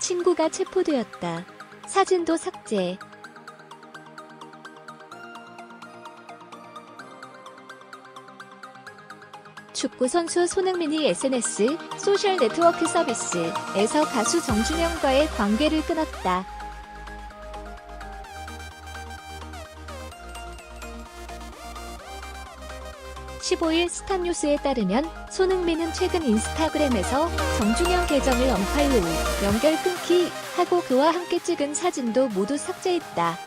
친구가 체포되었다. 사진도 삭제. 축구선수 손흥민이 SNS 소셜 네트워크 서비스에서 가수 정준영과의 관계를 끊었다. (15일) 스타뉴스에 따르면 손흥민은 최근 인스타그램에서 정준영 계정을 언팔로우, 연결 끊기 하고 그와 함께 찍은 사진도 모두 삭제했다.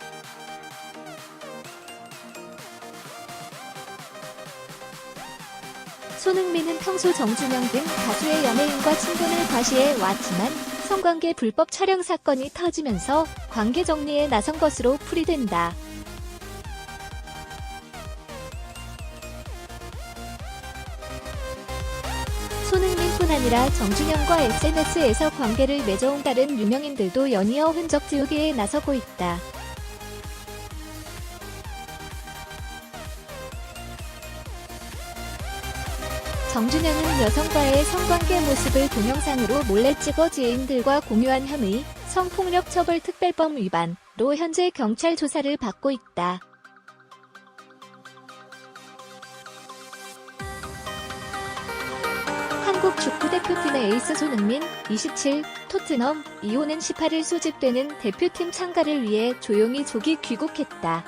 손흥민은 평소 정준영 등 가수의 연예인과 친분을 과시해 왔지만 성관계 불법 촬영 사건이 터지면서 관계 정리에 나선 것으로 풀이된다. 손흥민뿐 아니라 정준영과 SNS에서 관계를 맺어온 다른 유명인들도 연이어 흔적 지우기에 나서고 있다. 정준영은 여성과의 성관계 모습을 동영상으로 몰래 찍어 지인들과 공유한 혐의, 성폭력처벌특별법 위반로 현재 경찰 조사를 받고 있다. 한국 축구대표팀의 에이스 손흥민, 27, 토트넘, 이호는 18일 소집되는 대표팀 참가를 위해 조용히 조기 귀국했다.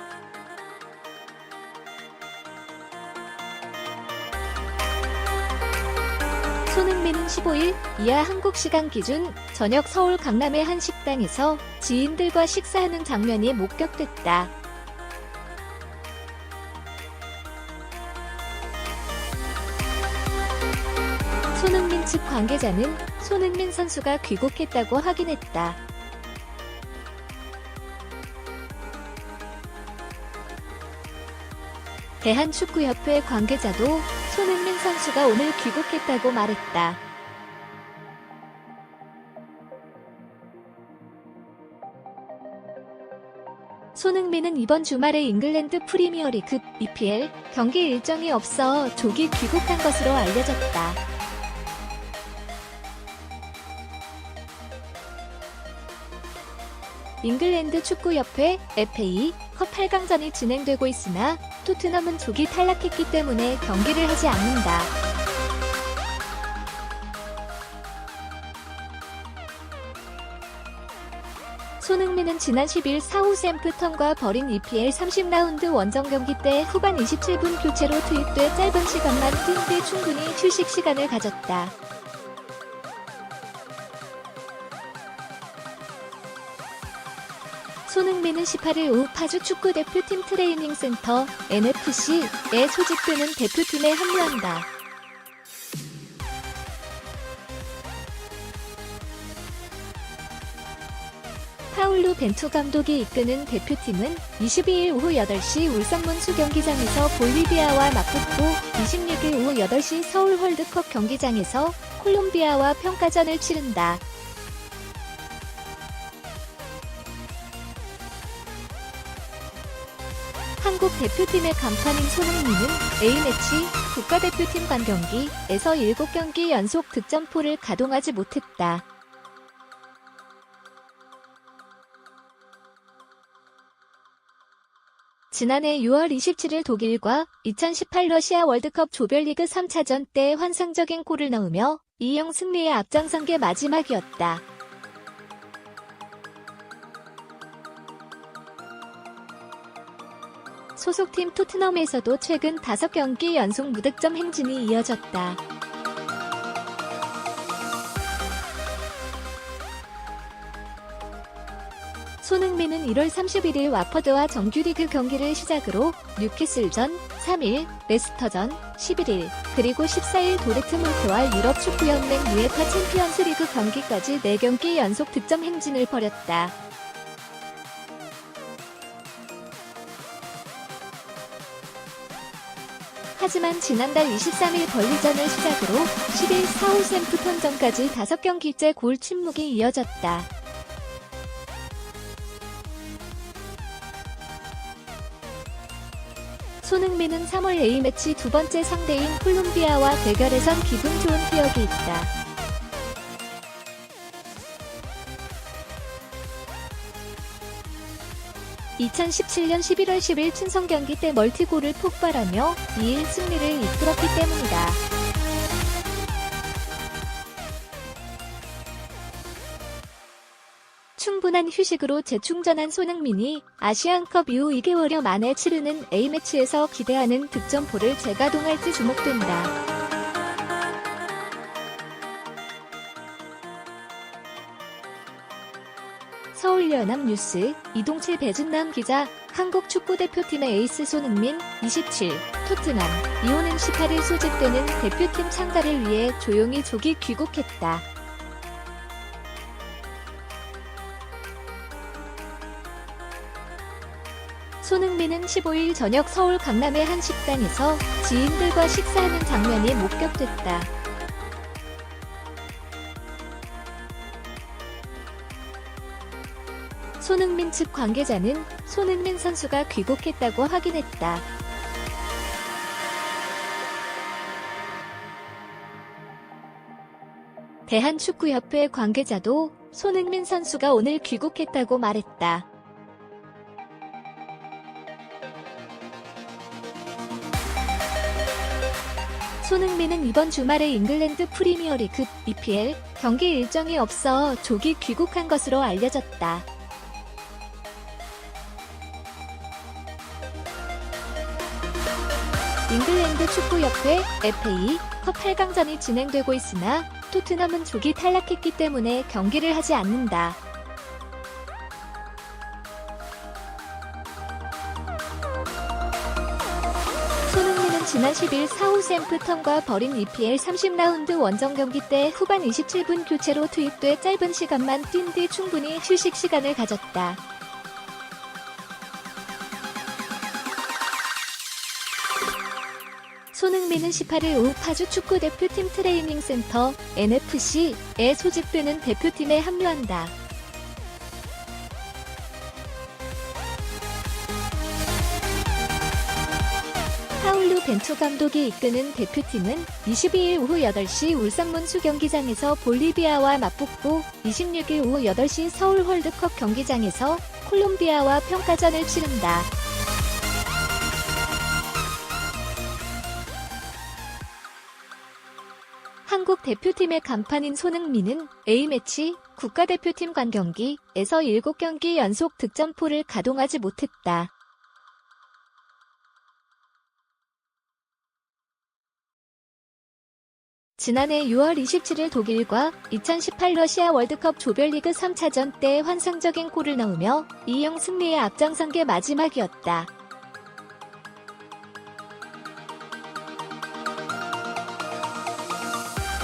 손흥민은 15일 이하 한국 시간 기준 저녁 서울 강남의 한 식당에서 지인들과 식사하는 장면이 목격됐다. 손흥민 측 관계자는 손흥민 선수가 귀국했다고 확인했다. 대한축구협회 관계자도 손흥민 선수가 오늘 귀국했다고 말했다. 손흥민은 이번 주말에 잉글랜드 프리미어리그 EPL 경기 일정이 없어 조기 귀국한 것으로 알려졌다. 잉글랜드 축구협회 FA 컵 8강전이 진행되고 있으나 토트넘은 조기 탈락했기 때문에 경기를 하지 않는다. 손흥민은 지난 10일 사우샘프턴과 벌인 EPL 30라운드 원정 경기 때 후반 27분 교체로 투입돼 짧은 시간만 뛴 뒤 충분히 휴식 시간을 가졌다. 손흥민은 18일 오후 파주 축구대표팀 트레이닝센터 NFC에 소집되는 대표팀에 합류한다. 파울루 벤투 감독이 이끄는 대표팀은 22일 오후 8시 울산문수 경기장에서 볼리비아와 맞붙고 26일 오후 8시 서울 월드컵 경기장에서 콜롬비아와 평가전을 치른다. 한국 대표팀의 간판인 손흥민은 A매치 국가대표팀 관경기에서 7경기 연속 득점포를 가동하지 못했다. 지난해 6월 27일 독일과 2018 러시아 월드컵 조별리그 3차전 때 환상적인 골을 넣으며 2-0 승리에 앞장선 게 마지막이었다. 소속팀 토트넘에서도 최근 5경기 연속 무득점 행진이 이어졌다. 손흥민은 1월 31일 와퍼드와 정규리그 경기를 시작으로 뉴캐슬전, 3일, 레스터전, 11일, 그리고 14일 도르트문트와 유럽 축구연맹 UEFA 챔피언스리그 경기까지 4경기 연속 득점 행진을 벌였다. 하지만 지난달 23일 벌리전을 시작으로 10일 사우샘프턴전까지 5경기째 골 침묵이 이어졌다. 손흥민은 3월 A매치 두 번째 상대인 콜롬비아와 대결에선 기분 좋은 기억이 있다. 2017년 11월 10일 친선 경기 때 멀티골을 폭발하며 2일 승리를 이끌었기 때문이다. 충분한 휴식으로 재충전한 손흥민이 아시안컵 이후 2개월여 만에 치르는 A매치에서 기대하는 득점포를 재가동할지 주목된다. 서울연합뉴스 이동칠 배준남 기자. 한국 축구대표팀의 에이스 손흥민 27, 토트넘 이호는 18일 소집되는 대표팀 참가를 위해 조용히 조기 귀국했다. 손흥민은 15일 저녁 서울 강남의 한 식당에서 지인들과 식사하는 장면이 목격됐다. 손흥민 측 관계자는 손흥민 선수가 귀국했다고 확인했다. 대한축구협회 관계자도 손흥민 선수가 오늘 귀국했다고 말했다. 손흥민은 이번 주말에 잉글랜드 프리미어리그 EPL 경기 일정이 없어 조기 귀국한 것으로 알려졌다. 잉글랜드 축구협회 FA 컵 8강전이 진행되고 있으나 토트넘은 조기 탈락했기 때문에 경기를 하지 않는다. 손흥민은 지난 10일 사우샘프턴과 벌인 EPL 30라운드 원정 경기 때 후반 27분 교체로 투입돼 짧은 시간만 뛴 뒤 충분히 휴식 시간을 가졌다. 손흥민은 18일 오후 파주 축구대표팀 트레이닝센터 NFC에 소집되는 대표팀에 합류한다. 파울루 벤투 감독이 이끄는 대표팀은 22일 오후 8시 울산문수 경기장에서 볼리비아와 맞붙고 26일 오후 8시 서울 월드컵 경기장에서 콜롬비아와 평가전을 치른다. 한국 대표팀의 간판인 손흥민은 A매치 국가대표팀 관경기에서 7경기 연속 득점포를 가동하지 못했다. 지난해 6월 27일 독일과 2018 러시아 월드컵 조별리그 3차전 때 환상적인 골을 넣으며 2-0 승리에 앞장선 게 마지막이었다.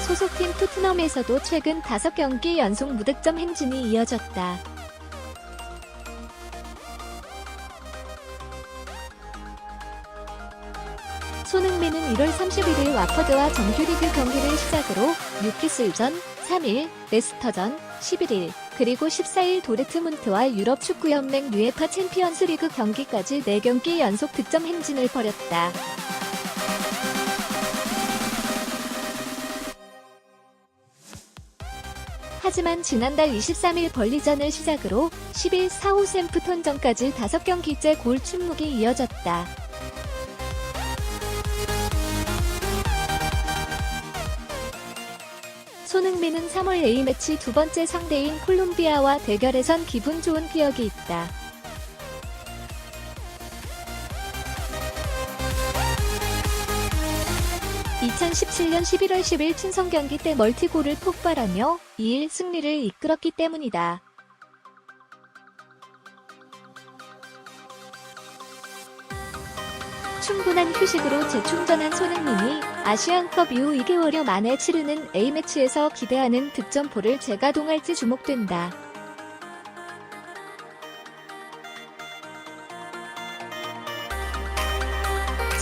소속팀 토트넘에서도 최근 5경기 연속 무득점 행진이 이어졌다. 손흥민은 1월 31일 와퍼드와 정규리그 경기를 시작으로 뉴캐슬전 3일, 레스터전 11일, 그리고 14일 도르트문트와 유럽축구연맹 UEFA 챔피언스리그 경기까지 4경기 연속 득점 행진을 벌였다. 하지만 지난달 23일 벌리전을 시작으로 10일 사우샘프턴전까지 5경기째 골 침묵이 이어졌다. 손흥민은 3월 A매치 두 번째 상대인 콜롬비아와 대결에선 기분 좋은 기억이 있다. (2017년 11월 10일) 친선 경기 때 멀티골을 폭발하며 2일 승리를 이끌었기 때문이다. 충분한 휴식으로 재충전한 손흥민이 아시안컵 이후 2개월여 만에 치르는 A매치에서 기대하는 득점포를 재가동할지 주목된다.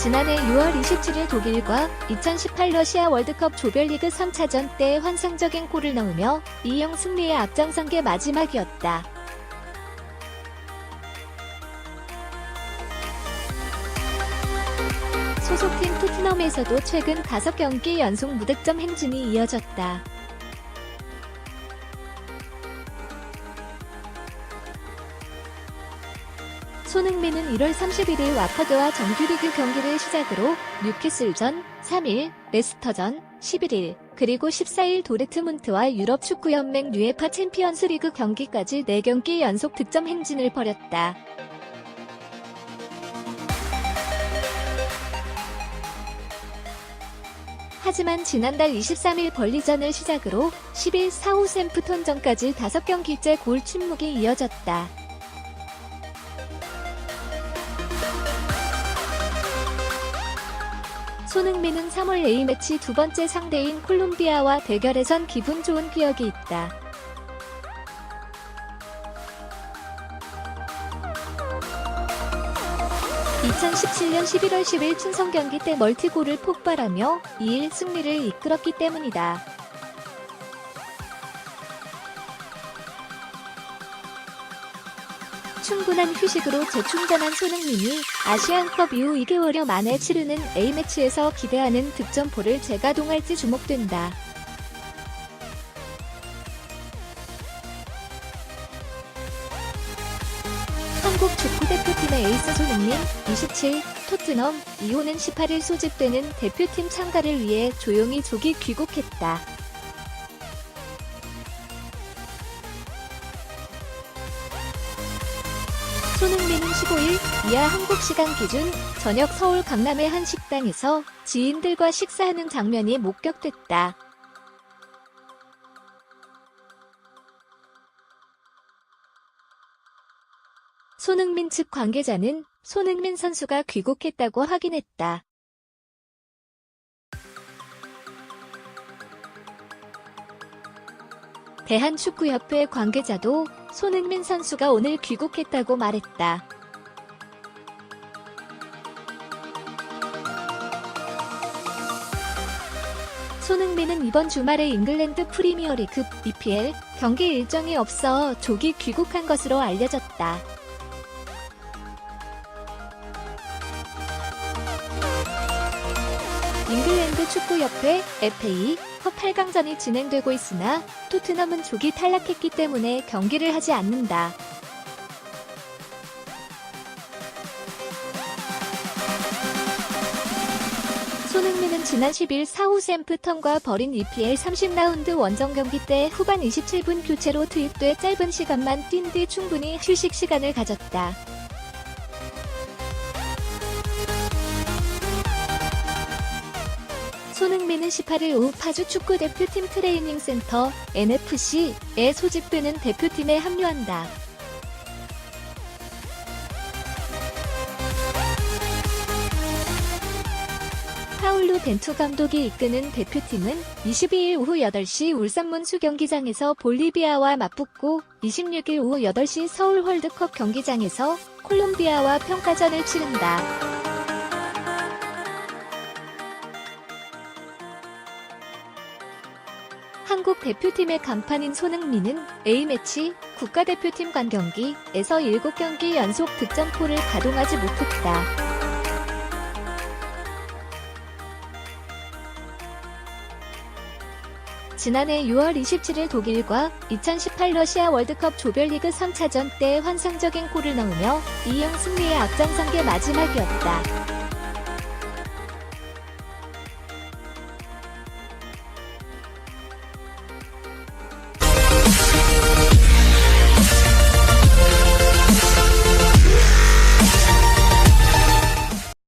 지난해 6월 27일 독일과 2018 러시아 월드컵 조별리그 3차전 때 환상적인 골을 넣으며 2-0 승리에 앞장선 게 마지막이었다. 소속팀 토트넘에서도 최근 5경기 연속 무득점 행진이 이어졌다. 손흥민은 1월 31일 와퍼드와 정규리그 경기를 시작으로 뉴캐슬전 3일, 레스터전 11일, 그리고 14일 도르트문트와 유럽축구연맹 UEFA 챔피언스리그 경기까지 4경기 연속 득점 행진을 벌였다. 하지만 지난달 23일 벌리전을 시작으로 10일 사우샘프턴전까지 5경기째 골 침묵이 이어졌다. 손흥민은 3월 A매치 두 번째 상대인 콜롬비아와 대결에선 기분 좋은 기억이 있다. (2017년 11월 10일) 친선 경기 때 멀티골을 폭발하며 2일 승리를 이끌었기 때문이다. 충분한 휴식으로 재충전한 손흥민이 아시안컵 이후 2개월여 만에 치르는 A매치에서 기대하는 득점포를 재가동할지 주목된다. 한국 축구대표팀의 에이스 손흥민, 27, 토트넘, 이호는 18일 소집되는 대표팀 참가를 위해 조용히 조기 귀국했다. 손흥민은 15일 이하 한국 시간 기준 저녁 서울 강남의 한 식당에서 지인들과 식사하는 장면이 목격됐다. 손흥민 측 관계자는 손흥민 선수가 귀국했다고 확인했다. 대한축구협회 관계자도 손흥민 선수가 오늘 귀국했다고 말했다. 손흥민은 이번 주말에 잉글랜드 프리미어리그 EPL 경기 일정이 없어 조기 귀국한 것으로 알려졌다. 잉글랜드 축구협회 FA 컵 8강전이 진행되고 있으나 토트넘은 조기 탈락했기 때문에 경기를 하지 않는다. 손흥민은 지난 10일 사우샘프턴과 벌인 EPL 30라운드 원정 경기 때 후반 27분 교체로 투입돼 짧은 시간만 뛴 뒤 충분히 휴식 시간을 가졌다. 손흥민은 18일 오후 파주 축구대표팀 트레이닝센터 NFC에 소집되는 대표팀에 합류한다. 파울루 벤투 감독이 이끄는 대표팀은 22일 오후 8시 울산문수 경기장에서 볼리비아와 맞붙고 26일 오후 8시 서울 월드컵 경기장에서 콜롬비아와 평가전을 치른다. 한국 대표팀의 간판인 손흥민은 A매치 국가대표팀 간 경기에서 7경기 연속 득점포를 가동하지 못했다. 지난해 6월 27일 독일과 2018 러시아 월드컵 조별리그 3차전 때 환상적인 골을 넣으며 2-0 승리의 앞장선 게 마지막이었다.